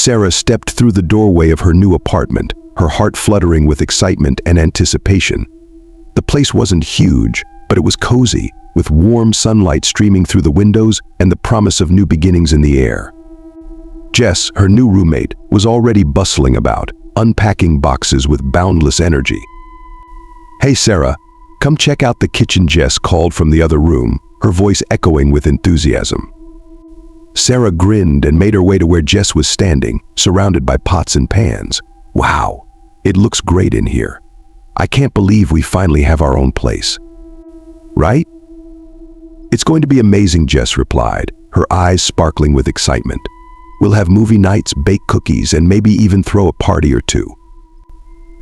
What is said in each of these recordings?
Sarah stepped through the doorway of her new apartment, her heart fluttering with excitement and anticipation. The place wasn't huge, but it was cozy, with warm sunlight streaming through the windows and the promise of new beginnings in the air. Jess, her new roommate, was already bustling about, unpacking boxes with boundless energy. "Hey Sarah, come check out the kitchen," Jess called from the other room, her voice echoing with enthusiasm. Sarah grinned and made her way to where Jess was standing, surrounded by pots and pans. "Wow, it looks great in here. I can't believe we finally have our own place." "Right?" "It's going to be amazing," Jess replied, her eyes sparkling with excitement. "We'll have movie nights, bake cookies, and maybe even throw a party or two."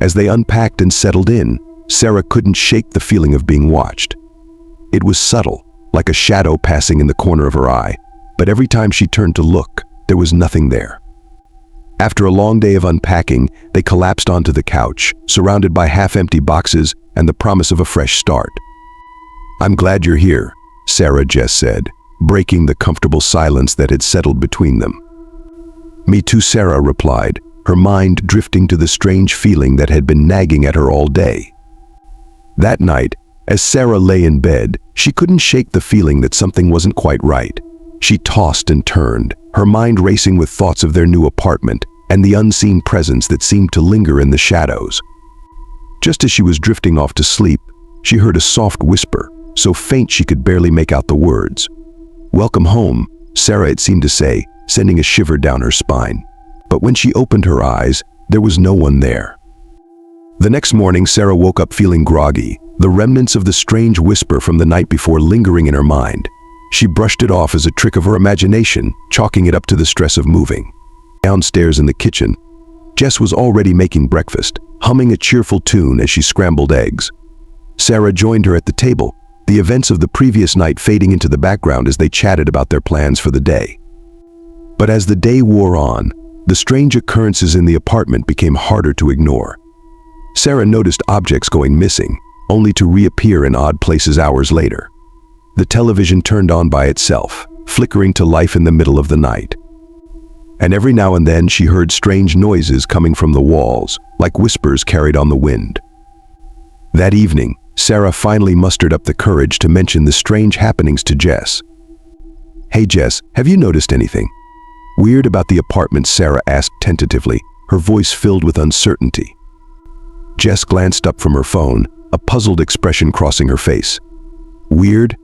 As they unpacked and settled in, Sarah couldn't shake the feeling of being watched. It was subtle, like a shadow passing in the corner of her eye, but every time she turned to look, there was nothing there. After a long day of unpacking, they collapsed onto the couch, surrounded by half-empty boxes and the promise of a fresh start. "I'm glad you're here," Jess said, breaking the comfortable silence that had settled between them. "Me too," Sarah replied, her mind drifting to the strange feeling that had been nagging at her all day. That night, as Sarah lay in bed, she couldn't shake the feeling that something wasn't quite right. She tossed and turned, her mind racing with thoughts of their new apartment and the unseen presence that seemed to linger in the shadows. Just as she was drifting off to sleep, she heard a soft whisper, so faint she could barely make out the words. "Welcome home," Sarah, it seemed to say, sending a shiver down her spine. But when she opened her eyes, there was no one there. The next morning, Sarah woke up feeling groggy, the remnants of the strange whisper from the night before lingering in her mind. She brushed it off as a trick of her imagination, chalking it up to the stress of moving. Downstairs in the kitchen, Jess was already making breakfast, humming a cheerful tune as she scrambled eggs. Sarah joined her at the table, the events of the previous night fading into the background as they chatted about their plans for the day. But as the day wore on, the strange occurrences in the apartment became harder to ignore. Sarah noticed objects going missing, only to reappear in odd places hours later. The television turned on by itself, flickering to life in the middle of the night. And every now and then she heard strange noises coming from the walls, like whispers carried on the wind. That evening, Sarah finally mustered up the courage to mention the strange happenings to Jess. "Hey Jess, have you noticed anything weird about the apartment?" Sarah asked tentatively, her voice filled with uncertainty. Jess glanced up from her phone, a puzzled expression crossing her face. "Weird?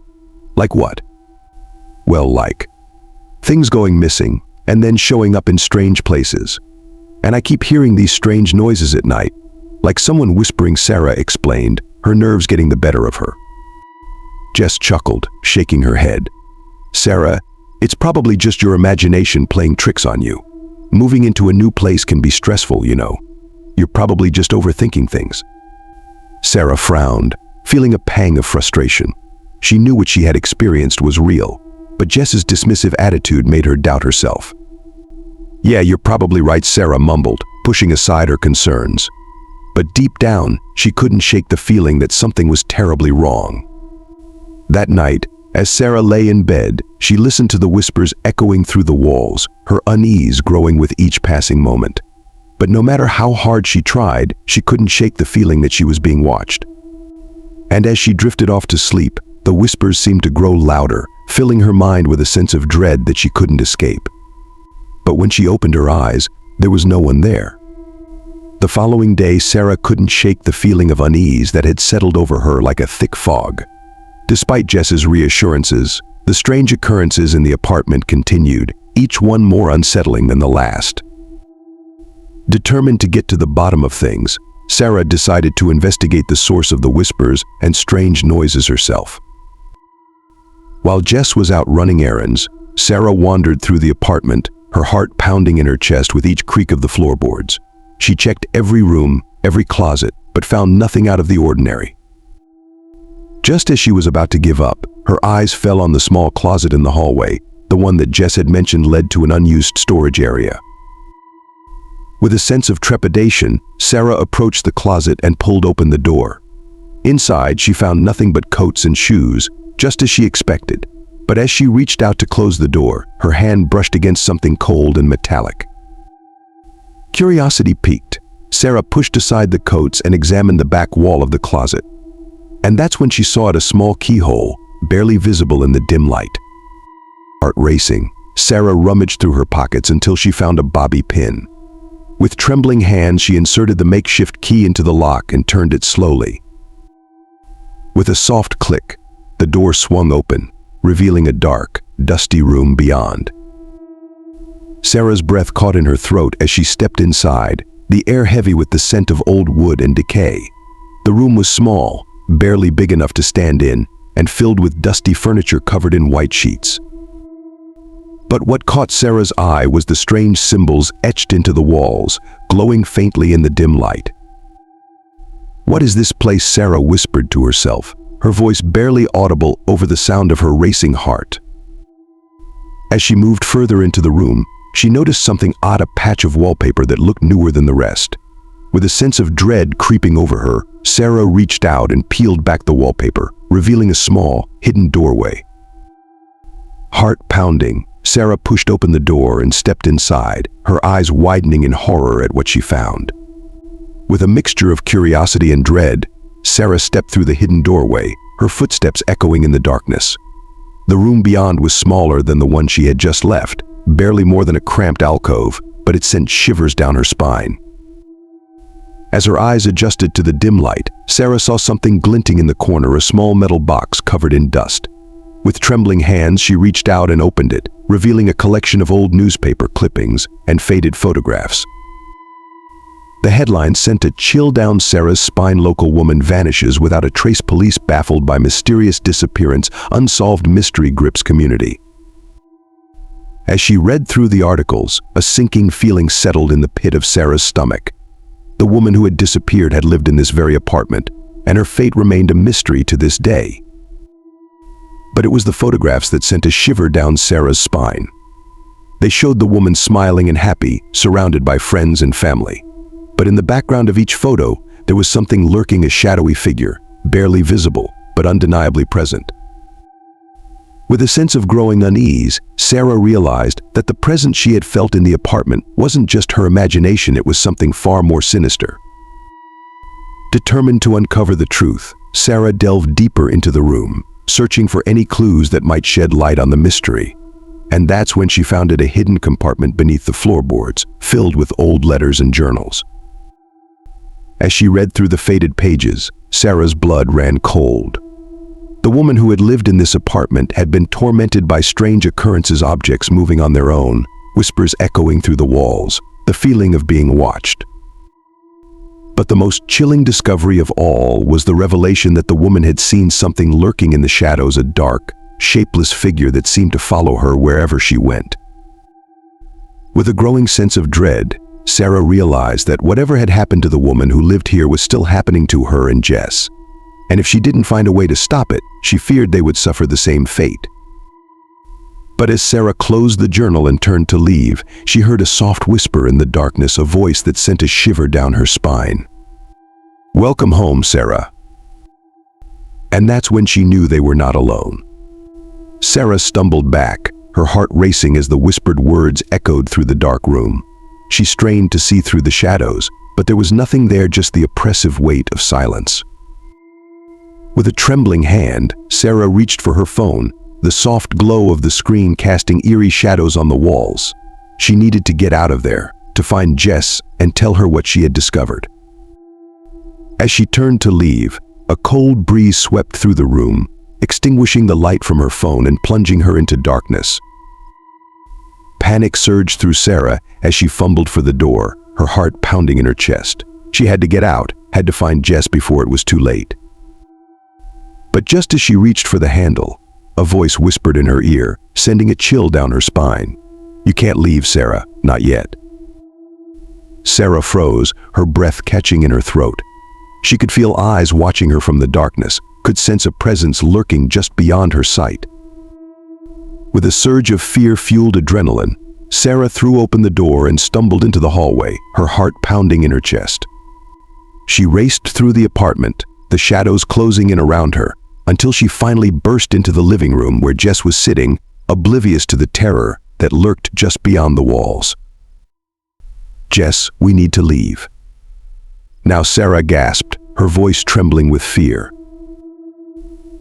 Like what?" "Well, like things going missing and then showing up in strange places. And I keep hearing these strange noises at night, like someone whispering," Sarah explained, her nerves getting the better of her. Jess chuckled, shaking her head. "Sarah, it's probably just your imagination playing tricks on you. Moving into a new place can be stressful, you know. You're probably just overthinking things." Sarah frowned, feeling a pang of frustration. She knew what she had experienced was real, but Jess's dismissive attitude made her doubt herself. "Yeah, you're probably right," Sarah mumbled, pushing aside her concerns. But deep down, she couldn't shake the feeling that something was terribly wrong. That night, as Sarah lay in bed, she listened to the whispers echoing through the walls, her unease growing with each passing moment. But no matter how hard she tried, she couldn't shake the feeling that she was being watched. And as she drifted off to sleep, the whispers seemed to grow louder, filling her mind with a sense of dread that she couldn't escape. But when she opened her eyes, there was no one there. The following day, Sarah couldn't shake the feeling of unease that had settled over her like a thick fog. Despite Jess's reassurances, the strange occurrences in the apartment continued, each one more unsettling than the last. Determined to get to the bottom of things, Sarah decided to investigate the source of the whispers and strange noises herself. While Jess was out running errands, Sarah wandered through the apartment, her heart pounding in her chest with each creak of the floorboards. She checked every room, every closet, but found nothing out of the ordinary. Just as she was about to give up, her eyes fell on the small closet in the hallway, the one that Jess had mentioned led to an unused storage area. With a sense of trepidation, Sarah approached the closet and pulled open the door. Inside, she found nothing but coats and shoes, just as she expected. But as she reached out to close the door, her hand brushed against something cold and metallic. Curiosity piqued. Sarah pushed aside the coats and examined the back wall of the closet. And that's when she saw a small keyhole, barely visible in the dim light. Heart racing, Sarah rummaged through her pockets until she found a bobby pin. With trembling hands, she inserted the makeshift key into the lock and turned it slowly. With a soft click, the door swung open, revealing a dark, dusty room beyond. Sarah's breath caught in her throat as she stepped inside, the air heavy with the scent of old wood and decay. The room was small, barely big enough to stand in, and filled with dusty furniture covered in white sheets. But what caught Sarah's eye was the strange symbols etched into the walls, glowing faintly in the dim light. "What is this place?" Sarah whispered to herself, her voice barely audible over the sound of her racing heart. As she moved further into the room, she noticed something odd, a patch of wallpaper that looked newer than the rest. With a sense of dread creeping over her, Sarah reached out and peeled back the wallpaper, revealing a small, hidden doorway. Heart pounding, Sarah pushed open the door and stepped inside, her eyes widening in horror at what she found. With a mixture of curiosity and dread, Sarah stepped through the hidden doorway, her footsteps echoing in the darkness. The room beyond was smaller than the one she had just left, barely more than a cramped alcove, but it sent shivers down her spine. As her eyes adjusted to the dim light, Sarah saw something glinting in the corner, a small metal box covered in dust. With trembling hands, she reached out and opened it, revealing a collection of old newspaper clippings and faded photographs. The headline sent a chill down Sarah's spine. "Local woman vanishes without a trace. Police baffled by mysterious disappearance. Unsolved mystery grips community." As she read through the articles, a sinking feeling settled in the pit of Sarah's stomach. The woman who had disappeared had lived in this very apartment, and her fate remained a mystery to this day. But it was the photographs that sent a shiver down Sarah's spine. They showed the woman smiling and happy, surrounded by friends and family. But in the background of each photo, there was something lurking, a shadowy figure, barely visible, but undeniably present. With a sense of growing unease, Sarah realized that the presence she had felt in the apartment wasn't just her imagination, it was something far more sinister. Determined to uncover the truth, Sarah delved deeper into the room, searching for any clues that might shed light on the mystery. And that's when she found a hidden compartment beneath the floorboards, filled with old letters and journals. As she read through the faded pages, Sarah's blood ran cold. The woman who had lived in this apartment had been tormented by strange occurrences, objects moving on their own, whispers echoing through the walls, the feeling of being watched. But the most chilling discovery of all was the revelation that the woman had seen something lurking in the shadows, a dark, shapeless figure that seemed to follow her wherever she went. With a growing sense of dread, Sarah realized that whatever had happened to the woman who lived here was still happening to her and Jess. And if she didn't find a way to stop it, she feared they would suffer the same fate. But as Sarah closed the journal and turned to leave, she heard a soft whisper in the darkness, a voice that sent a shiver down her spine. "Welcome home, Sarah." And that's when she knew they were not alone. Sarah stumbled back, her heart racing as the whispered words echoed through the dark room. She strained to see through the shadows, but there was nothing there, just the oppressive weight of silence. With a trembling hand, Sarah reached for her phone, the soft glow of the screen casting eerie shadows on the walls. She needed to get out of there, to find Jess and tell her what she had discovered. As she turned to leave, a cold breeze swept through the room, extinguishing the light from her phone and plunging her into darkness. Panic surged through Sarah as she fumbled for the door, her heart pounding in her chest. She had to get out, had to find Jess before it was too late. But just as she reached for the handle, a voice whispered in her ear, sending a chill down her spine. "You can't leave, Sarah, not yet." Sarah froze, her breath catching in her throat. She could feel eyes watching her from the darkness, could sense a presence lurking just beyond her sight. With a surge of fear-fueled adrenaline, Sarah threw open the door and stumbled into the hallway, her heart pounding in her chest. She raced through the apartment, the shadows closing in around her, until she finally burst into the living room where Jess was sitting, oblivious to the terror that lurked just beyond the walls. "Jess, we need to leave." Now Sarah gasped, her voice trembling with fear.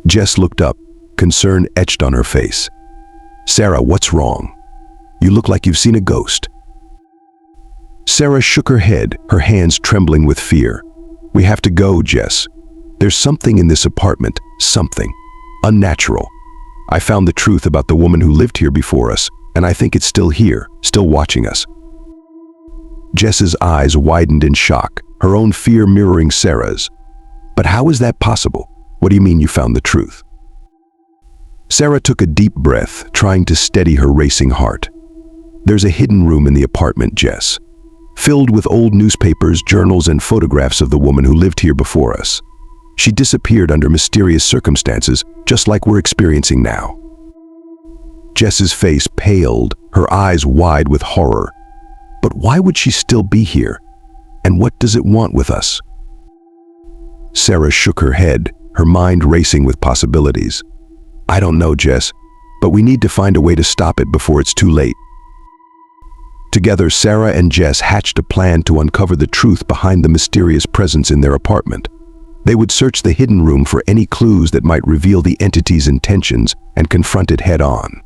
Jess looked up, concern etched on her face. "Sarah, what's wrong? You look like you've seen a ghost." Sarah shook her head, her hands trembling with fear. "We have to go, Jess. There's something in this apartment, something unnatural. I found the truth about the woman who lived here before us, and I think it's still here, still watching us." Jess's eyes widened in shock, her own fear mirroring Sarah's. "But how is that possible? What do you mean you found the truth?" Sarah took a deep breath, trying to steady her racing heart. "There's a hidden room in the apartment, Jess, filled with old newspapers, journals, and photographs of the woman who lived here before us. She disappeared under mysterious circumstances, just like we're experiencing now." Jess's face paled, her eyes wide with horror. "But why would she still be here? And what does it want with us?" Sarah shook her head, her mind racing with possibilities. "I don't know, Jess, but we need to find a way to stop it before it's too late." Together, Sarah and Jess hatched a plan to uncover the truth behind the mysterious presence in their apartment. They would search the hidden room for any clues that might reveal the entity's intentions and confront it head-on.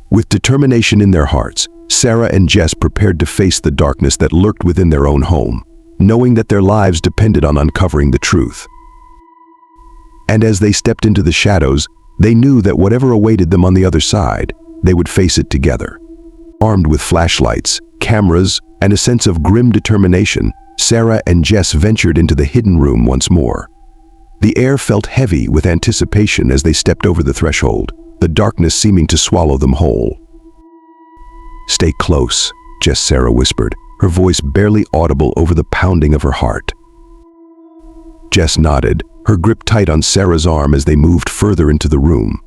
With determination in their hearts, Sarah and Jess prepared to face the darkness that lurked within their own home, knowing that their lives depended on uncovering the truth. And as they stepped into the shadows, they knew that whatever awaited them on the other side, they would face it together. Armed with flashlights, cameras, and a sense of grim determination, Sarah and Jess ventured into the hidden room once more. The air felt heavy with anticipation as they stepped over the threshold, the darkness seeming to swallow them whole. "Stay close," Sarah whispered, her voice barely audible over the pounding of her heart. Jess nodded, her grip tight on Sarah's arm as they moved further into the room.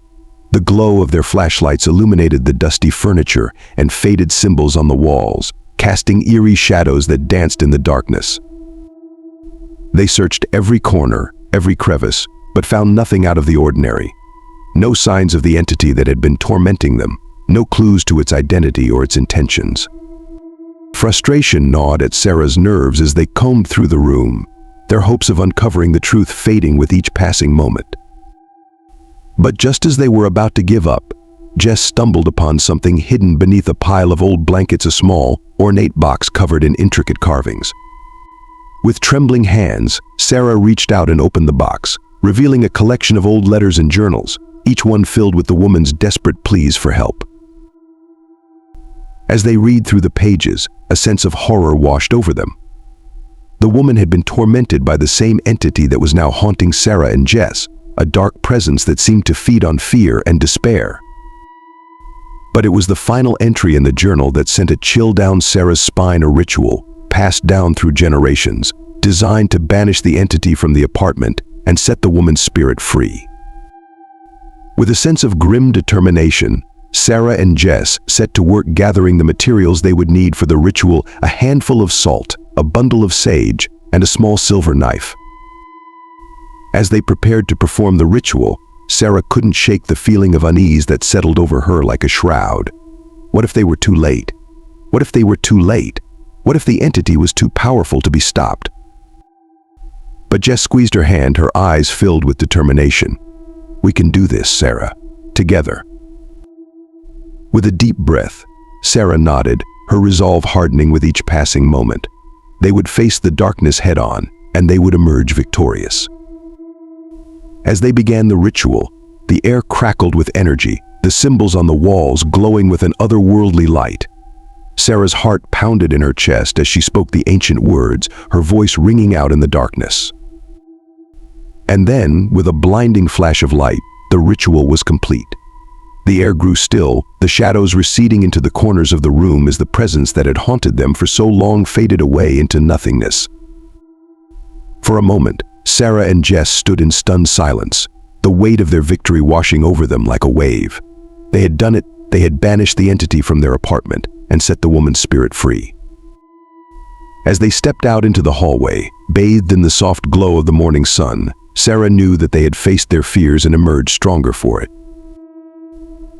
The glow of their flashlights illuminated the dusty furniture and faded symbols on the walls, casting eerie shadows that danced in the darkness. They searched every corner, every crevice, but found nothing out of the ordinary. No signs of the entity that had been tormenting them, no clues to its identity or its intentions. Frustration gnawed at Sarah's nerves as they combed through the room, their hopes of uncovering the truth fading with each passing moment. But just as they were about to give up, Jess stumbled upon something hidden beneath a pile of old blankets, a small, ornate box covered in intricate carvings. With trembling hands, Sarah reached out and opened the box, revealing a collection of old letters and journals, each one filled with the woman's desperate pleas for help. As they read through the pages, a sense of horror washed over them. The woman had been tormented by the same entity that was now haunting Sarah and Jess, a dark presence that seemed to feed on fear and despair. But it was the final entry in the journal that sent a chill down Sarah's spine, a ritual passed down through generations, designed to banish the entity from the apartment and set the woman's spirit free. With a sense of grim determination, Sarah and Jess set to work gathering the materials they would need for the ritual: a handful of salt, a bundle of sage, and a small silver knife. As they prepared to perform the ritual, Sarah couldn't shake the feeling of unease that settled over her like a shroud. What if they were too late? What if they were too late? What if the entity was too powerful to be stopped? But Jess squeezed her hand, her eyes filled with determination. "We can do this, Sarah. Together." With a deep breath, Sarah nodded, her resolve hardening with each passing moment. They would face the darkness head-on, and they would emerge victorious. As they began the ritual, the air crackled with energy, the symbols on the walls glowing with an otherworldly light. Sarah's heart pounded in her chest as she spoke the ancient words, her voice ringing out in the darkness. And then, with a blinding flash of light, the ritual was complete. The air grew still, the shadows receding into the corners of the room as the presence that had haunted them for so long faded away into nothingness. For a moment, Sarah and Jess stood in stunned silence, the weight of their victory washing over them like a wave. They had done it. They had banished the entity from their apartment and set the woman's spirit free. As they stepped out into the hallway, bathed in the soft glow of the morning sun, Sarah knew that they had faced their fears and emerged stronger for it.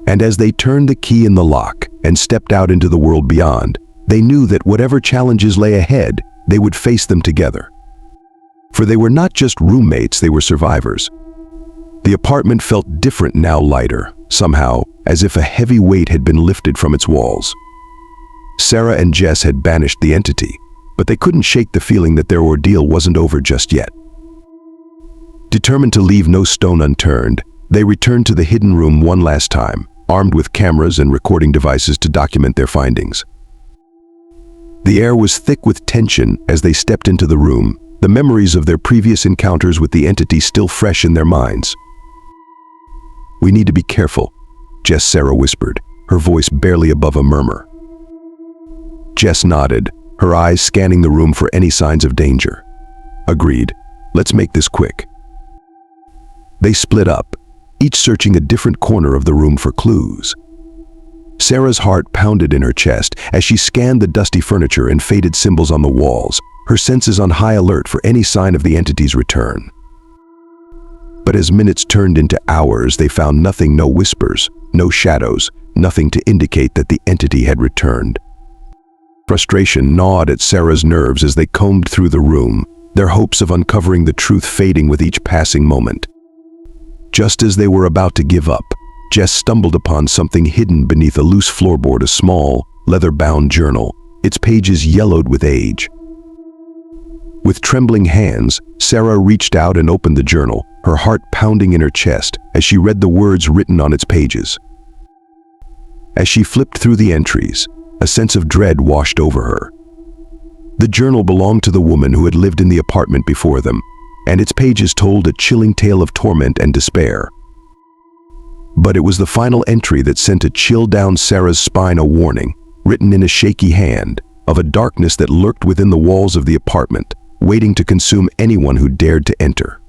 And as they turned the key in the lock and stepped out into the world beyond, They knew that whatever challenges lay ahead, they would face them together. For they were not just roommates, they were survivors. The apartment felt different now, lighter, somehow, as if a heavy weight had been lifted from its walls. Sarah and Jess had banished the entity, but they couldn't shake the feeling that their ordeal wasn't over just yet. Determined to leave no stone unturned, they returned to the hidden room one last time, armed with cameras and recording devices to document their findings. The air was thick with tension as they stepped into the room, the memories of their previous encounters with the entity still fresh in their minds. "We need to be careful," Sarah whispered, her voice barely above a murmur. Jess nodded, her eyes scanning the room for any signs of danger. "Agreed. Let's make this quick." They split up, each searching a different corner of the room for clues. Sarah's heart pounded in her chest as she scanned the dusty furniture and faded symbols on the walls, her senses on high alert for any sign of the entity's return. But as minutes turned into hours, they found nothing, no whispers, no shadows, nothing to indicate that the entity had returned. Frustration gnawed at Sarah's nerves as they combed through the room, their hopes of uncovering the truth fading with each passing moment. Just as they were about to give up, Jess stumbled upon something hidden beneath a loose floorboard, a small, leather-bound journal, its pages yellowed with age. With trembling hands, Sarah reached out and opened the journal, her heart pounding in her chest as she read the words written on its pages. As she flipped through the entries, a sense of dread washed over her. The journal belonged to the woman who had lived in the apartment before them, and its pages told a chilling tale of torment and despair. But it was the final entry that sent a chill down Sarah's spine, a warning, written in a shaky hand, of a darkness that lurked within the walls of the apartment, waiting to consume anyone who dared to enter.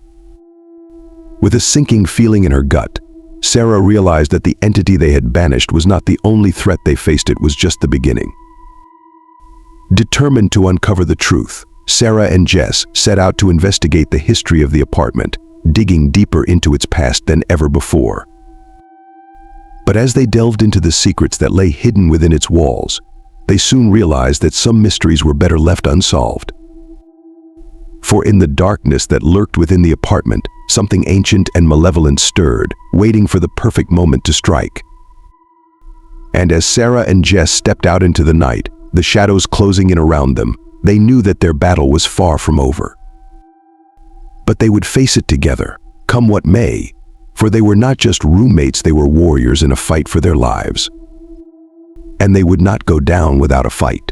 With a sinking feeling in her gut, Sarah realized that the entity they had banished was not the only threat they faced, it was just the beginning. Determined to uncover the truth, Sarah and Jess set out to investigate the history of the apartment, digging deeper into its past than ever before. But as they delved into the secrets that lay hidden within its walls, they soon realized that some mysteries were better left unsolved. For in the darkness that lurked within the apartment, something ancient and malevolent stirred, waiting for the perfect moment to strike. And as Sarah and Jess stepped out into the night, the shadows closing in around them, they knew that their battle was far from over. But they would face it together, come what may, for they were not just roommates, they were warriors in a fight for their lives. And they would not go down without a fight.